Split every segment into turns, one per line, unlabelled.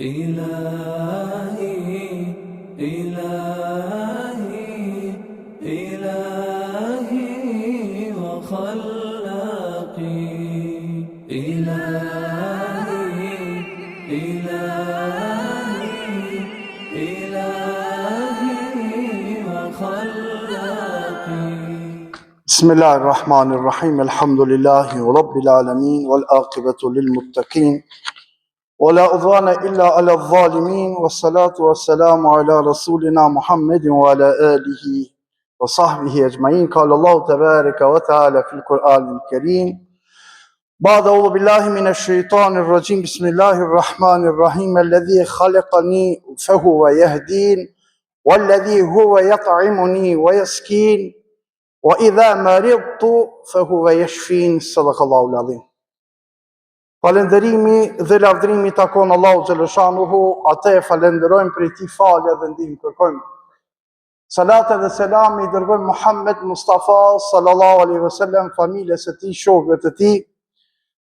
إلهي إلهي إلهي وخلاقي إلهي إلهي إلهي وخلاقي.
بسم الله الرحمن الرحيم. الحمد لله رب العالمين والعاقبة للمتقين ولا عدوان إلا على الظالمين، والصلاة والسلام على رسولنا محمد وعلى آله وصحبه أجمعين. قال الله تبارك وتعالى في القرآن الكريم بعد أعوذ بالله من الشيطان الرجيم بسم الله الرحمن الرحيم. الذي خلقني فهو يهدين والذي هو يطعمني ويسكين وإذا مرضت فهو يشفين. صدق الله العظيم. Falënderimi dhe lavdërimi takon Allahu xhaleshanuhu, atë e falenderojmë për ti falje dhe ndihmë kërkojmë. Salat dhe selam i dërgojmë Muhammed Mustafa sallallahu alaihi wasallam, familjes së tij, shokëve të tij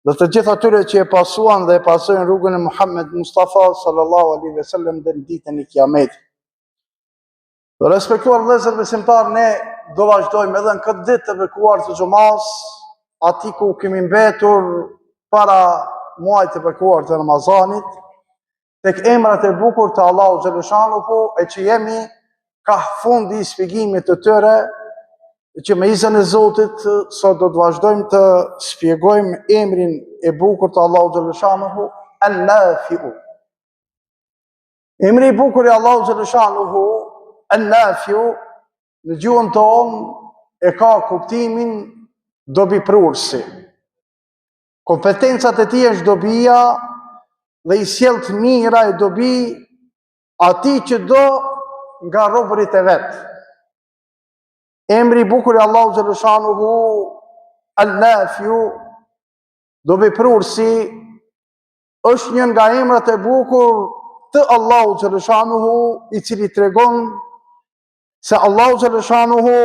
dhe të gjithë atyre që e pasuan dhe e pasojnë rrugën e Muhammed Mustafa sallallahu alaihi wasallam deri në ditën e Kiametit. Respektuar vëllezër besimtar, ne do vazhdojmë edhe në këtë ditë të bekuar të xumas, aty ku kemi mbetur para muajit të bekuar të Ramazanit, tek emrat e bukur të Allahu xhaleshanuhu, e që jemi ka fundi i shpjegimit të tyre, që me izin e Zotit sot do të vazhdojmë të shpjegojmë emrin e bukur të Allahu xhaleshanuhu, An-Nafi'u. Emri i bukur i Allahu xhaleshanuhu, An-Nafi'u, në gjuhën tonë e ka kuptimin dobipruesi. Kompetencat e tij është dobia dhe i sjell të mira e dobi atij që do nga robërit e vet. Emri i bukur i Allahu xhaleshanuhu, An-Nafi'u, dobipruesi, është një nga emrat e bukur të Allahu xhaleshanuhu, i cili tregon se Allahu xhaleshanuhu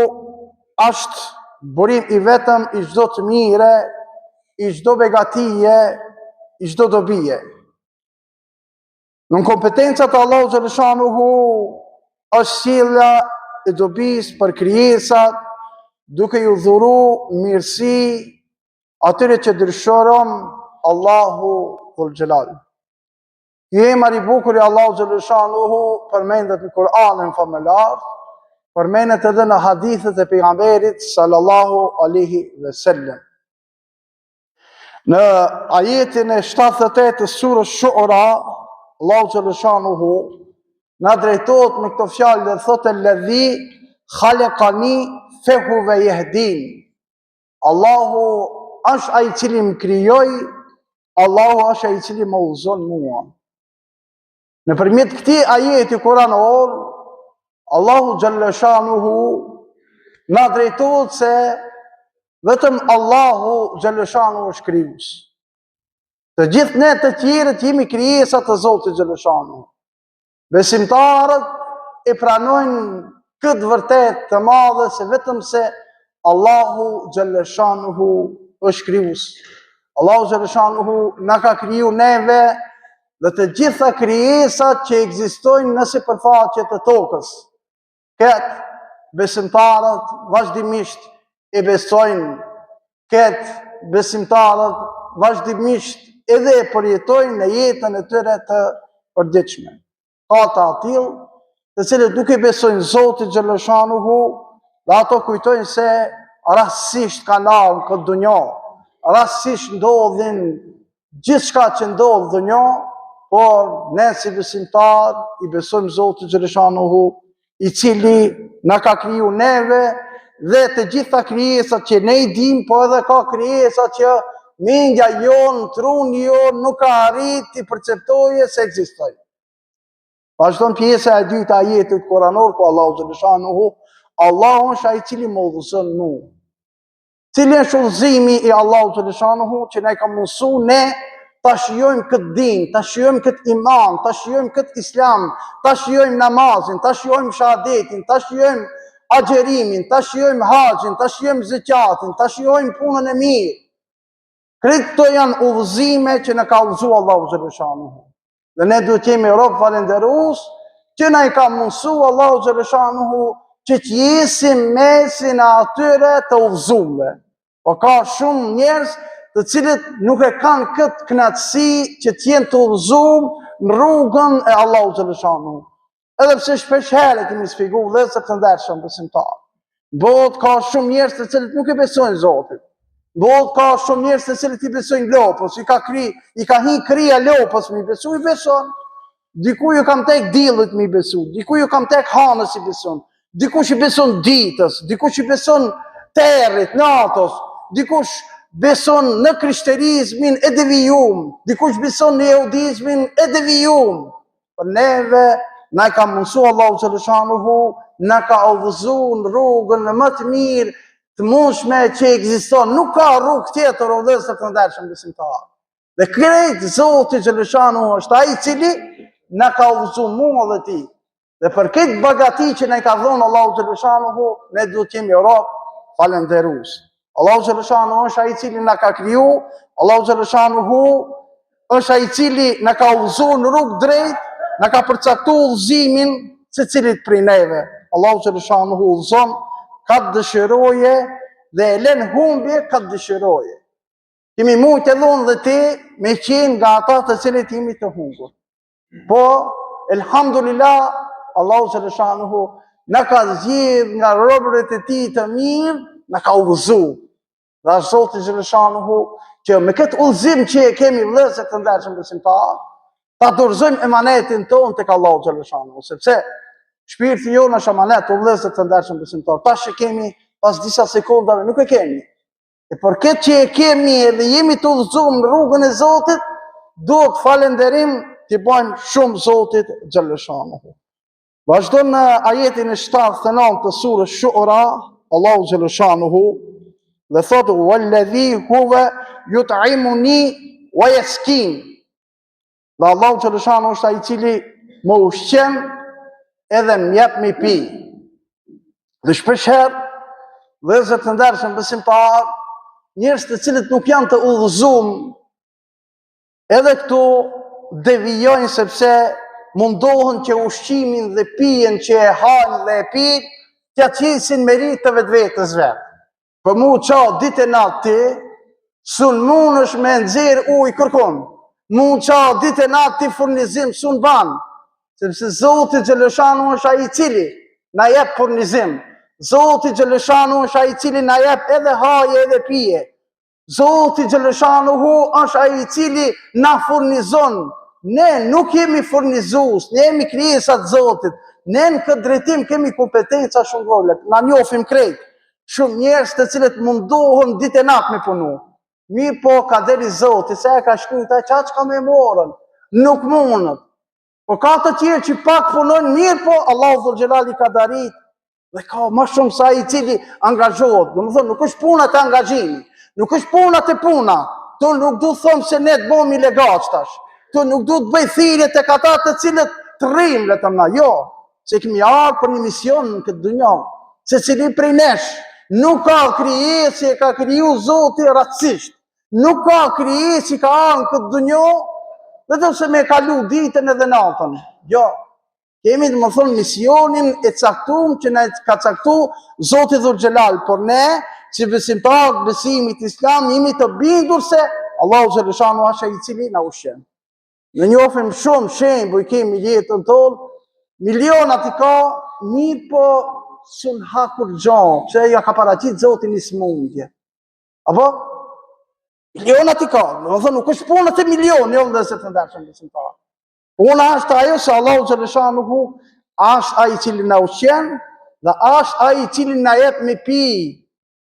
është burim i vetëm i çdo të mire, i çdo begatije, i çdo dobije. Në kompetencat e Allahu xhaleshanuhu është sjellja e dobisë për krijesat, duke ju dhuru mirësi atyre që dëshiron Allahu dhul xhelal. Emri i bukur i Allahu xhaleshanuhu përmendet në Kur'anin famëlar, përmendet edhe në hadithet e pejgamberit sallallahu alaihi wasallam. Në ajetin e 78 të surës Shu'ara, Allahu xhaleshanuhu na drejtohet me këto fjalë dhe thotë: "Alladhi khalaqani fahuwa yahdin." Allahu është ai i cili më krijoi, Allahu është ai i cili më udhëzon mua. Nëpërmjet këtij ajeti kuranor, Allahu xhaleshanuhu na drejtohet se vetëm Allahu xhaleshanuhu është krijues. Të gjithë ne të tjerët jemi krijesa të Zotit xhaleshanuhu. Besimtarët e pranojnë këtë vërtet të madhe se vetëm se Allahu xhaleshanuhu është krijues. Allahu xhaleshanuhu na ka kriju neve dhe të gjitha krijesat që ekzistojnë në sipërfaqe të tokës. Këtë besimtarët vazhdimisht e besojnë, këtë besimtarët vazhdimisht edhe përjetojnë në jetën e tyre të përditshme. Ka të atill të cilët duke besojnë Zotit xhaleshanuhu, dhe ato kujtojnë se rastësisht kanë ardhur në këtë dunjë, rastësisht ndodhin gjithçka që ndodh në dunjë, por ne si besimtar i besojmë Zotit xhaleshanuhu, i cili na ka kriju neve dhe të gjitha krijesat që ne i dim, po edhe ka krijesat që mendja jonë, truni jonë nuk ka arrit i perceptoje se ekzistojnë. Vazhdon pjesa e dytë e ajetit kuranor ku Allahu xhaleshanuhu, Allahu është ai i cili më udhëzon mua. Cili është udhëzimi i Allahu xhaleshanuhu që ne ka mësuar ne ta shijojmë këtë din, ta shijojmë këtë iman, ta shijojmë këtë islam, ta shijojmë namazin, ta shijojmë shahadetin, ta shijojmë agjerimin, ta shijojmë haxhin, ta shijojmë zakatin, ta shijojmë punën e mirë. Këto janë udhëzime që na ka udhëzuar Allahu xhaleshanuhu. Dhe ne duhet jemi rob falenderues që na i ka mundsu Allahu xhaleshanuhu që të jesim mesin e atyre të udhëzuarve. Po ka shumë njerëz të cilët nuk e kanë këtë kënaqësi që të jenë të udhëzuar në rrugën e Allahu xhaleshanuhu. Edhe pse shpesh herë kemi shpjeguar vëllezër të ndershëm besimtar. Bot ka shumë njerëz të cilët nuk e besojnë Zotin. Bot ka shumë njerëz të cilët i besojnë lopës, i ka hi krija lopës, mi besu, i beson. Diku ju kam tek dillit mi besu, diku ju kam tek hanës i beson, dikush i beson ditës, dikush i beson territ, natës, dikush beson në krishterizmin e devijum, dikush beson në jehudizmin e devijum. Për neve, na ka mundsu Allahu xhaleshanuhu, na ka udhëzuar në rrugën më të mirë të mundshme që ekziston. Nuk ka rrugë tjetër o vëllezër të ndershëm besimtar. Dhe krejt Zoti xhaleshanuhu është ai i cili na ka udhëzuar mua dhe ti. Dhe për këtë bagati që na ka dhënë Allahu xhaleshanuhu, ne duhet të jemi rob falënderues. Allahu xhaleshanuhu është ai i cili na ka kriju, Allahu xhaleshanuhu është ai i cili na ka udhëzuar në rrugë drejt, na ka përcaktuar udhëzimin secilit prej neve. Allahu xhaleshanuhu udhëzon katë dëshiroje dhe e len humbje katë dëshiroje. Kemi mujtë e dhonë dhe ti me qenë nga ata të cilët jemi të humbur. Po, elhamdulillah, Allahu xhaleshanuhu na ka zgjedh nga robërit e tij të mirë, na ka udhëzuar. Dhe është Zoti xhaleshanuhu që me këtë udhëzim që kemi vëllezër të ndershëm besimtar, ta dorëzojmë emanetin tonë tek Allahu xhaleshanuhu, sepse shpirti jonë është emanet o vëllezër të ndershëm besimtar. Tash e kemi pas disa sekondave, nuk e kemi. E për këtë që e kemi edhe jemi të udhëzuar në rrugën e Zotit, duhet falënderim t'i bëjmë shumë Zotit xhaleshanuhu. Vazhdon në ajetin e 79 të surës Shu'ara, Allahu xhaleshanuhu dhe thotë: "Walladhi huwa yut'imuni wa yaskin." Dhe Allahu xhaleshanuhu është ai i cili më ushqen edhe më jep mi pi. Dhe shpesh herë, vëllezër të ndershëm besimtar, njerëz të cilët nuk janë të udhëzuar, edhe këtu devijojnë sepse mundohen që ushqimin dhe pijen që e hajnë dhe e pijnë, t'ja qisin merit të vetvetes vet. Për mu qa ditë e natë ti, sun mund është me nxjerr ujë kërkon. Mu qa ditë e natë ti furnizim sun ban. Sepse Zoti xhaleshanuhu është ai i cili na jep furnizim. Zoti xhaleshanuhu është ai i cili na jep edhe haje edhe pije. Zoti xhaleshanuhu është ai i cili na furnizon. Ne nuk jemi furnizues, ne jemi krijesa të Zotit. Ne në këtë drejtim kemi kompetenca shumë vogla. Na njohim krejt. Shumë njerëz të cilët mundohen ditë e natë me punu. Mirë po ka deri Zoti, se e ka shkruajtur ai çka ka me morën. Nuk mundet. Po ka të tjerë që pak punojnë mirë, po Allahu dhul xhelali ka darit dhe ka më shumë sa i cili angazhohet. Domethënë nuk është puna të angazhimit, nuk është puna të puna. Tu nuk du të thomë se ne të bëmi legaç tash. Tu nuk du të bëj thirrje tek ata të cilët të rrim letëm na. Jo, se kemi ardhur për një mision në këtë dunjë. Secili prej nesh nuk ka krijesë që ka kriju Zoti rastësisht. Nuk ka krijesë që ka ardhur në këtë dunjë vetëm se me kalu ditën edhe natën. Jo, kemi të më thonë misionin e caktuar që na ka caktuar Zoti dhul xhelal, por ne si besimtar besimit islam jemi të bindur se Allahu xhaleshanuhu është ai i cili na ushqen. Ne njohim shumë shembuj kemi jetën tonë, milionat i ka, mirë po sun hakur gjon, pse ja ka paraqit Zoti një smundje. Apo milionat i ka, domethënë nuk është puna të milion, jo vëllezër të ndershëm besimtar. Puna është ajo se Allahu xhaleshanuhu është ai i cili na ushqen dhe është ai i cili na jep me pi.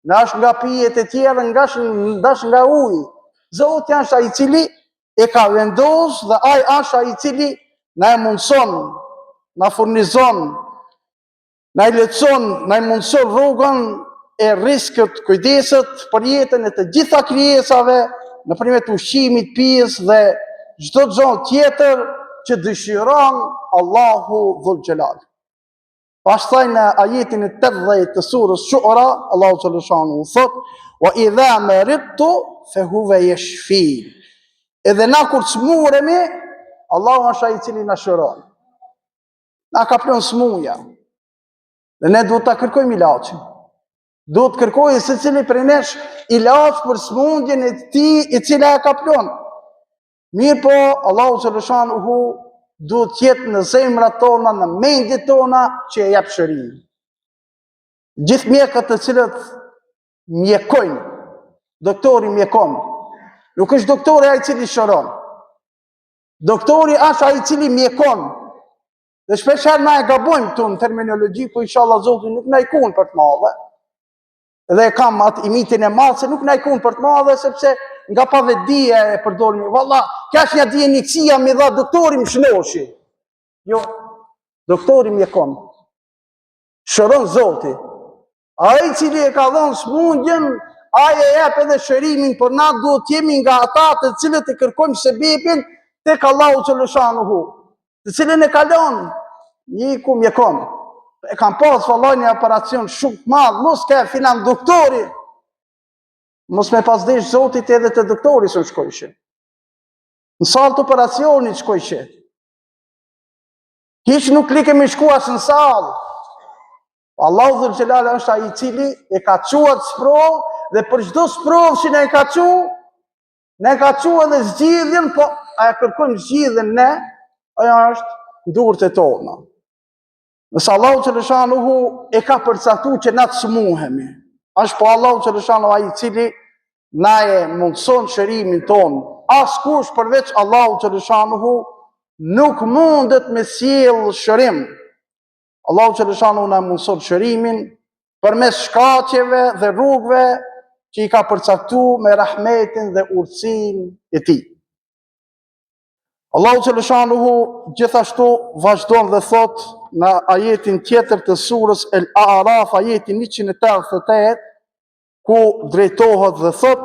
Na është nga pijet e tjera, ndash nga uji. Zoti është ai i cili e ka vendosur dhe ai është ai i cili na e mundson, na furnizon, na i lehtëson, na i mundson rrugën e riskët, kujdeset për jetën e të gjitha krijesave nëpërmjet ushqimit, pijes dhe çdo gjë tjetër që dëshiron Allahu dhul xhelal. Pastaj në ajetin e 80 të surës Shu'ara, Allahu xhaleshanuhu thot: "Wa idha maridtu fa huwa yashfi." Edhe na kur çmuremi, Allahu është ai i cili na shëron. Na ka plon smunja. Dhe ne duhet ta kërkojmë ilaçin. Duhet kërkojë secili prej nesh ilaç për smundjen e tij i cila e ka plon. Mirë po, Allahu xhaleshanuhu duhet të jetë në zemrat tona, në mendjet tona që e jap shërimin. Gjithë mjekët të cilët mjekojnë, doktori mjekon, nuk është doktori ai i cili shëron. Doktori është ai i cili mjekon. Dhe shpeshherë na e gabojmë këtu në terminologji, po inshallah Zoti nuk na i kun për të madhe. Dhe kam atë imitin e madh se nuk na i kun për të madhe, sepse nga pavetdia e përdorim. Valla, kjo është një dijeniksia mi dha doktori më shnoshi. Jo, doktori mjekon. Shëron Zoti. Ai i cili e ka dhënë smundjen, ai e jep edhe shërimin, por na duhet të jemi nga ata të cilët e kërkojmë sebepin tek Allahu xhaleshanuhu, të cilën e kalon një ku mjekon. E kam pas vallai një operacion shumë të madh, mos ka filan doktori. Mos me pas desh Zotit edhe te doktori s'u shkojshe. Në salë të operacionit shkojshe. Hiç nuk likemi shku as në salë. Allahu dhul xhelal është ai i cili e ka quat sprov dhe për çdo sprov që ne ka qu, ne ka qu edhe zgjidhjen, po a e kërkojmë zgjidhjen ne, ajo është durët e tona. Nëse Allahu xhaleshanuhu e ka përcaktuar që na të smuhemi, është po Allahu xhaleshanuhu ai i cili na e mundson shërimin ton. Askush përveç Allahu xhaleshanuhu nuk mundet me sjell shërim. Allahu xhaleshanuhu na mundson shërimin përmes shkaqeve dhe rrugëve që i ka përcaktuar me rahmetin dhe urtësinë e tij. Allahu xhaleshanuhu gjithashtu vazhdon dhe thot në ajetin tjetër të surës El A'raf, ajetin 188, ku drejtohet dhe thot: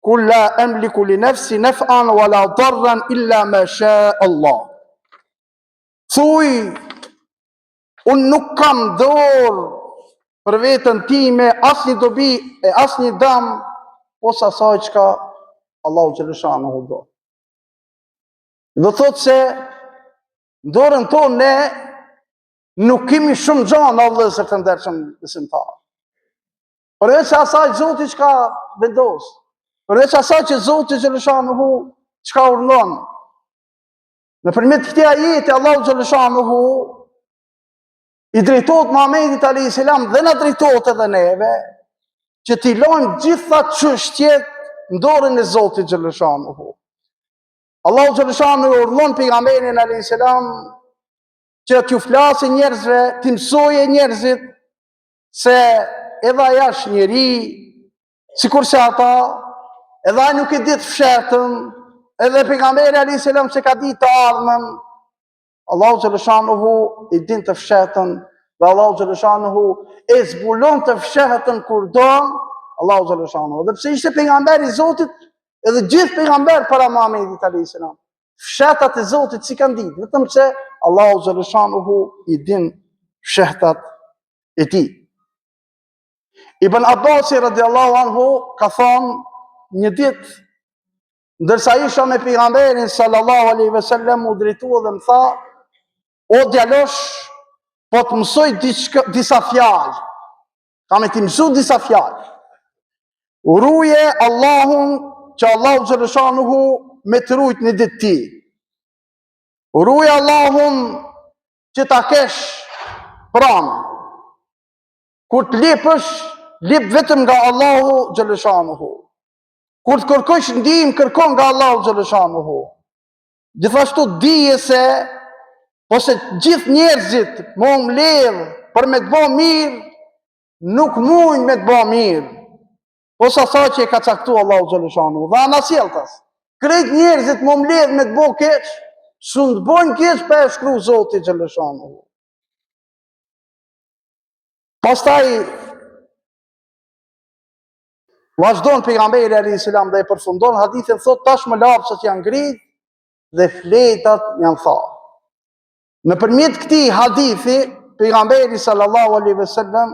"Kul la amliku li nafsi naf'an wala darran illa ma sha Allah." Thuaj, unë nuk kam dorë për veten time asnjë dobi e asnjë dëm, posa asaj çka Allahu xhaleshanuhu do. Do thot se dorën tonë ne nuk kemi shumë gjana vëllezër të ndershëm besimtar. Përveç asaj Zoti çka vendos, përveç asaj që Zoti xhaleshanuhu çka urdhon. Nëpërmjet këtij ajeti Allahu xhaleshanuhu i drejtohet Muhamedit alayhis salam dhe na drejtohet edhe neve që t'i lojmë gjitha çështjet në dorën e Zotit xhaleshanuhu. Allahu xhaleshanuhu urdhon pejgamberin alayhis salam që t'ju flasë njerëzve, t'i mësoje njerëzit se edhe aja është njeri, sikur se ata, edhe ai nuk e di të fshetën, edhe pejgamberi alayhis salam se ka ditë të ardhmen. Allahu xhaleshanuhu i din të fshetën dhe Allahu xhaleshanuhu e zbulon të fshetën kur don. Allahu xhaleshanuhu, dhe pse ishte pejgamberi i Zotit, edhe gjithë pejgamber para Muhamedit alayhis salam, fshetat e Zotit si kanë ditë, vetëm se Allahu xhaleshanuhu i din fshetat e tij. Ibn Abbasi radiallahu anhu ka thonë një ditë, ndërsa isha me pejgamberin sallallahu alaihi wasallam, u drejtua dhe më tha: "O djalosh, po të mësoj disa fjalë. Kam e ti mësu disa fjalë. Uruje Allahun që Allahu xhaleshanuhu me të rujt një ditë ti. Uruje Allahun që ta kesh pranë. Kur të lipësh, lip vetëm nga Allahu xhaleshanuhu. Kur të kërkosh ndihmë, kërkon nga Allahu xhaleshanuhu. Gjithashtu dije se ose gjithë njerëzit më mbledh për me të bë mirë, nuk mujnë me të bë mirë, posa sa që e ka caktuar Allahu xhaleshanuhu. Dhe anasjelltas, krejt njerëzit më mbledh me të bë keq, s'u të bojnë keq pa e shkruar Zoti xhaleshanuhu. Pastaj vazhdon pejgamberi alayhis salam dhe e përfundon hadithin, thot: "Tashmë lapsat janë ngrit dhe fletat janë tharë." Nëpërmjet këtij hadithi, pejgamberi sallallahu alaihi wasallam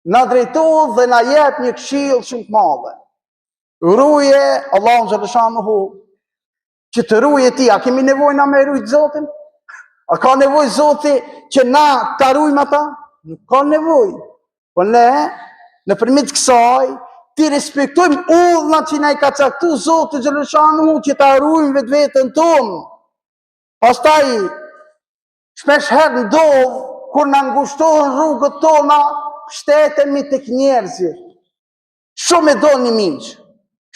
na drejtohet dhe na jep një këshill shumë të madhe. Ruje Allahu xhaleshanuhu që të ruje ti, a kemi nevojë na me rujt Zotin? A ka nevojë Zoti që na ta rujmë ata? Nuk ka nevojë. Po ne, nëpërmjet kësaj, ti respektojmë udhna që na i ka caktuar Zoti xhaleshanu që ta rujmë vetveten tonë. Pastaj shpesh herë ndodh kur na ngushtohen rrugët tona, shtetemi tek njerëzit. Shumë e doni miq,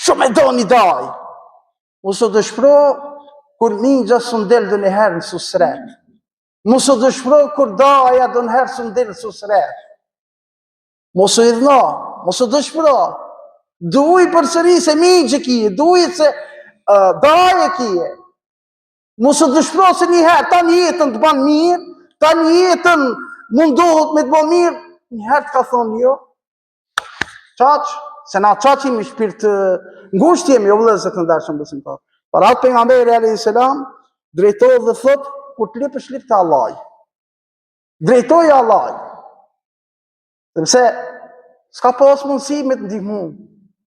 shumë e doni daj. Mos u dëshpëro kur mingja s'u del dhe një herë në susret. Mos u dëshpëro kur daja dhe një herë s'u del në susret. Mos u idhno, mos u dëshpëro. Duj përsëri se mingje kije, duj se daje kije. Mos u dëshpëro se një herë, ta një jetën të banë mirë, ta një jetën mundohet me të banë mirë, një herë të ka thonë jo. Qaq, se na qaqim i shpirt ngusht jemi, o vëllezër të ndershëm besimtar. Para pejgamberi alayhis salam drejtohet dhe thot, kur të lipësh lip të Allaj. Drejtoj Allaj. Sepse s'ka pas mundësi me të ndihmu.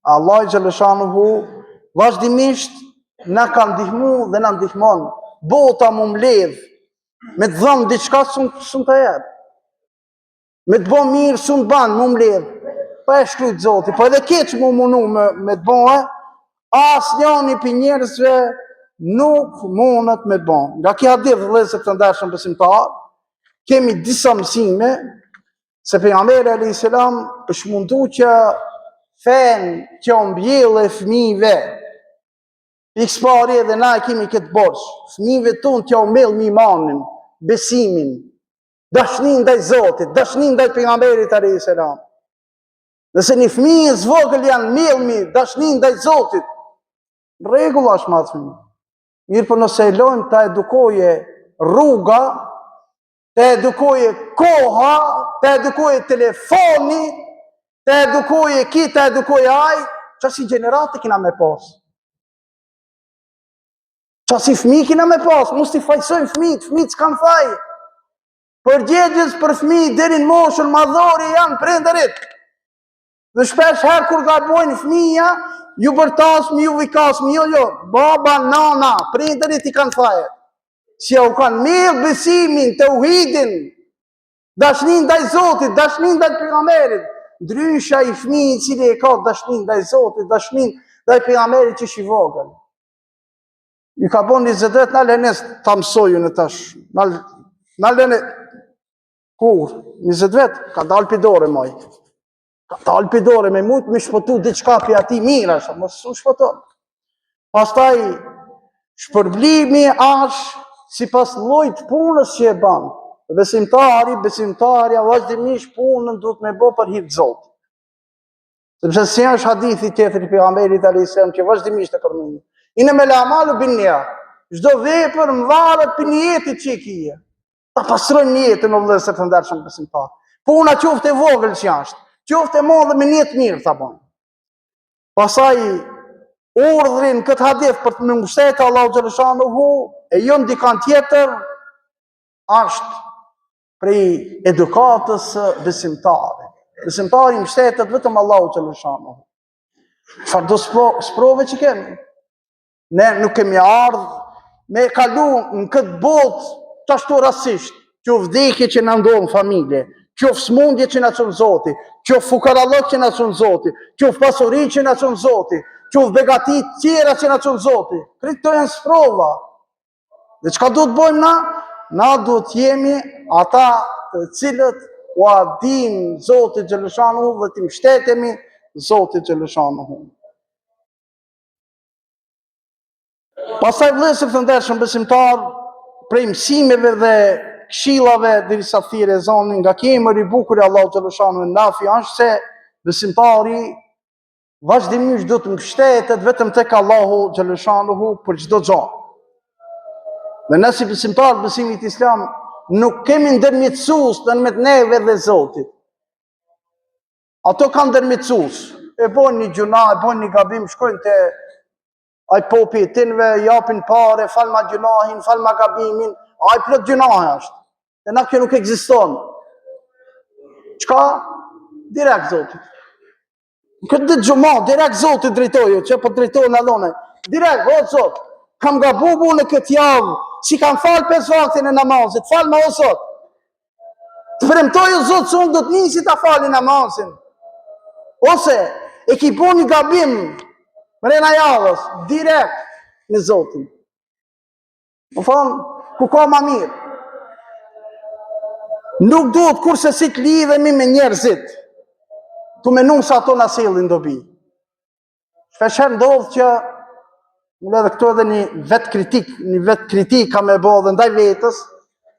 Allah xhaleshanuhu vazhdimisht na ka ndihmu dhe na ndihmon. Bota mu mbledh me të dhënë diçka shumë të jep. Me të bën mirë shumë ban mu mbledh. Pa e shkrujt Zoti, po edhe keq mu munu me të bëhe, asnjëri për njerëzve nuk mundet me të bëhe. Nga kjo hadith vëllezër të ndershëm besimtar, kemi disa mësime se pejgamberi alayhis salam është mundu që fen që o mbjellë e fëmijëve. Pikëspari edhe na kemi këtë borç. Fëmijëve tonë që o mbjellë imanin, besimin, dashnin ndaj Zotit, dashnin ndaj pejgamberit alayhis salam. Nëse një fëmijë zvogël janë mbjellmi, dashnin ndaj Zotit, rregull është me atë fëmijë. Mirë po nëse e lojmë ta edukoje rruga, ta edukoje koha, ta edukoje telefoni, ta edukoje ki, ta edukoje aj, qasi gjenerate kina me pas. Qasi fëmijë kina me pas, mos t'i fajsojmë fëmijët s'kan faj. Përgjegjës për fëmijë deri në moshën madhore janë prindërit. Dhe shpesh herë kur gabojnë fëmija, ju bërtasmë, ju vikasmë, jo, baba, nana, prindërit i kanë faje. Si u kanë mirë besimin, të uhidin, dashnin ndaj Zotit, dashnin ndaj pejgamberit. Ndrysha i fëmijë i cili e ka dashnin ndaj Zotit, dashnin ndaj pejgamberit që është i vogël. Ju ka bon 20 vjet, na lënes ta mësoju në tash. Na lëne kur 20 vjet ka dalë pidore moj. Ka dalë pidore me mujtë me shpëtu diçka për ati mirë është, mos u shpëton. Pastaj shpërblimi është si pas llojit punës që e ban. Besimtarja vazhdimisht punën duhet me bë për hir të Zotit. Sepse si është hadithi tjetër i pejgamberit alayhis salam që vazhdimisht e përmend. Innamal a'malu binniyat. Çdo vepër mvaret për niyetin që kije. Ta pastrojmë niyetin o vëllezër të ndershëm besimtar. Puna qoftë e vogël që është, qoftë e madhe me niyet mirë ta bën. Pastaj urdhrin këtë hadith për të më mbështetur Allahu xhaleshanuhu e jo ndikan tjetër është prej edukatës besimtare. Besimtari mbështetet vetëm Allahu xhaleshanuhu. Çfarë do sprove që kemi? Ne nuk kemi ardhur me kalu në këtë botë të ashtu rasisht, që vdekje që në ndonë familje, që smundje që në qënë Zoti, që fukarallok që në qënë Zoti, që pasuri që në qënë Zoti, që begatit tjera që në qënë Zoti. Këtë të janë sprova. Dhe qka du të bojmë na? Na du të jemi ata të cilët u adim Zotit xhaleshanuhu dhe të mbështetemi Zotit xhaleshanuhu. Pastaj vëllezër të ndershëm besimtar, prej mësimeve dhe këshillave derisa thirrë zonin nga kemëri i bukur i Allahu xhaleshanuhu nafi është se besimtari vazhdimisht do të mbështetet vetëm tek Allahu xhaleshanuhu për çdo gjë. Dhe ne si besimtar besimit islam nuk kemi ndërmjetësues ndërmjet neve dhe Zotit. Ato kanë ndërmjetësues. E bën një gjuna, e bën një gabim, shkojnë te ai popi tinve, japin pare, falma gjunahin, falma gabimin, ai plot gjunahe është. Dhe na kjo nuk ekziston. Çka? Direkt Zotit. Këtë ditë xhumë, direkt Zotit drejtoju, që po drejtojnë Allahun. Direkt, o Zot, kam gabuar në këtë javë, si kam falë 5 vaktin e namazit, falë me o Zot. Të premtoj o Zot se unë do të nisi ta fali namazin. Ose e ki bo një gabim mrena javës, direkt me Zotin. Më thonë, ku ka ma mirë? Nuk duhet kurse si të lidhemi me njerëzit, të menu se ato na sillin dobi. Shpesher ndodh që unë edhe këtu edhe një vet kritik kam e bë dhe ndaj vetës,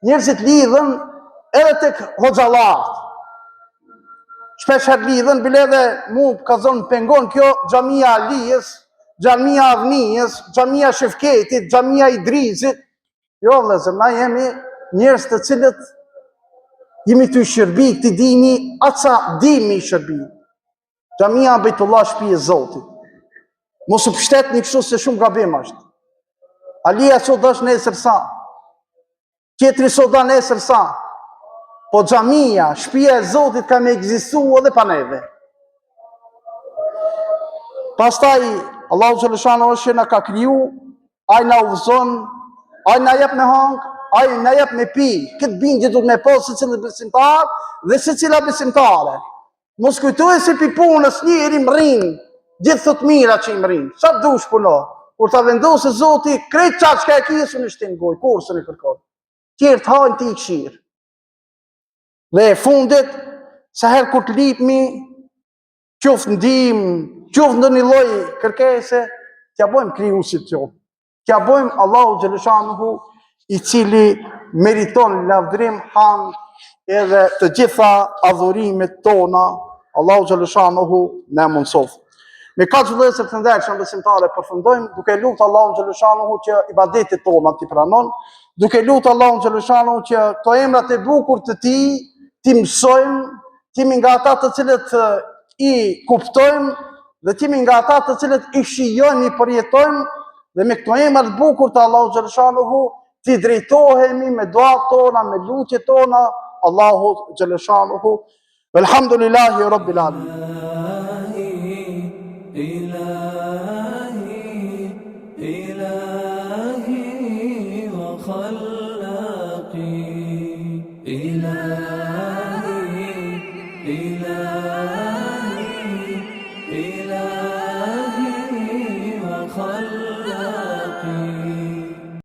njerëzit lidhen edhe tek hoxhallat. Shpesher lidhen, bile edhe mu ka zonë pengon kjo xhamia Alijës, xhamia Avnijës, xhamia Shefketit, xhamia Idrizit. Jo vëllezër, na jemi njerëz të cilët jemi të shërbi këti dini, aca dimi shërbi. Xhamia Bejtullah shtëpia e Zotit. Mos u pështet një kështu se shumë gabim është. Alija sot është nesër sa. Tjetri sot da nesër sa. Po xhamia, shtëpia e Zotit ka me ekzistu edhe pa neve. Pastaj, Allahu xhaleshano është që na ka kriju, ai na udhëzon, ai na jep me hang, ai na jep me pi. Këtë bindje duhet me pas secili besimtar dhe secila besimtare. Mos kujtoj se pi punës njëri mrin, gjithë thot mira që i mrin. Sa dush puno? Kur ta vendosë Zoti, krejt qatë që ka e kisë në shtin goj, kursën i kërkon. Tjerë të hajnë ti i këshirë. Dhe e fundit, sa herë kur të lipmi, qoftë ndim, qoftë në një loj kërkese, t'ja bojmë krijuesit tonë. T'ja bojmë Allahu xhaleshanuhu, i cili meriton lavdrim, hamd edhe të gjitha adhurimet tona, Allahu xhaleshanuhu na mundsoft. Me kaq vëllezër të ndershëm besimtarë përfundojmë duke lutur Allahun xhaleshanuhu që ibadetet tona t'i pranon, duke lutur Allahun xhaleshanuhu që këto emrat e bukur të tij ti mësojmë, timi nga ata të cilët i kuptojmë dhe timi nga ata të cilët i shijojmë, i përjetojmë dhe me këto emra të bukur të Allahu xhaleshanuhu ti drejtohemi me duat tona, me lutjet tona, Allahu xhaleshanuhu. Elhamdulillahi rabbil alamin.
إلهي وخلاقي إلهي